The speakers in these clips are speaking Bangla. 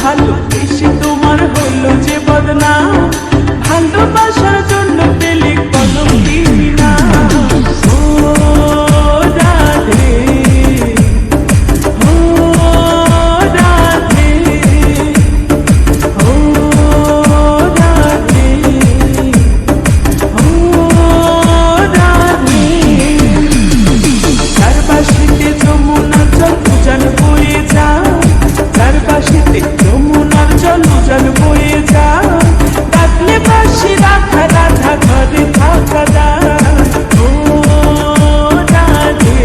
ভালোবেসে তোমার হলো যে বদনাম, ভালোবাসার জন্য পেলে কলম দিবি না। ও রাধে, ও রাধে, ও রাধে, ও রাধে। চারপাশেতে যমুনার জল উজান বয়ে যায়, চারপাশেতে যমুনার জল উজান বয়ে যায়, ডাকলে বাঁশি রাধা রাধা ঘরে থাকা যায়। ও রাধে,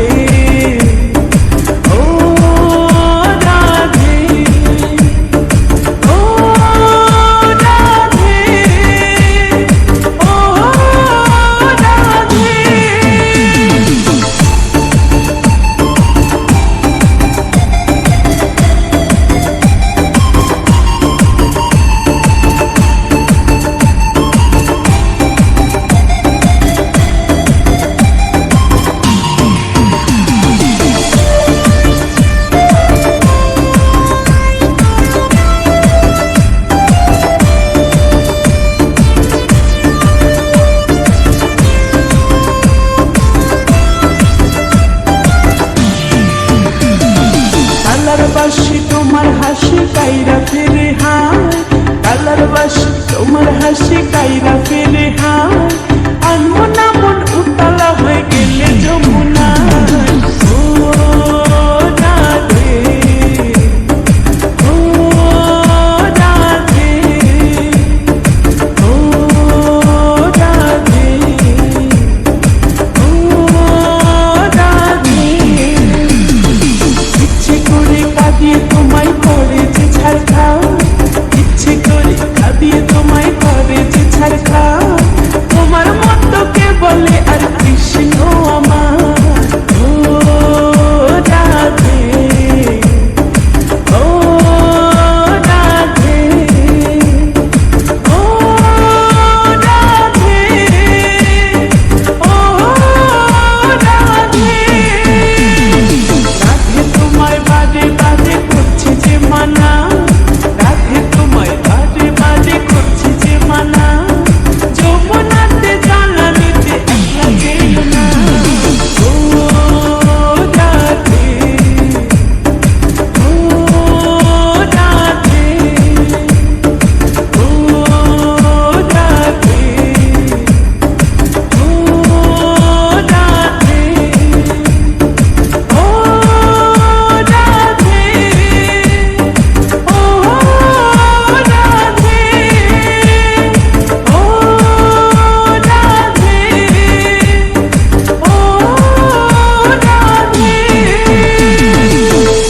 ও রাধে, ও রাধে, ও রাধে। কালার বাসি তোমার হাসি কাইরা ফেরে হায়, কালার বাসি তোমার হাসি কাইরা ফেরে হায়, আনমন আমন উতলা হয়ে গেলে যমুনা।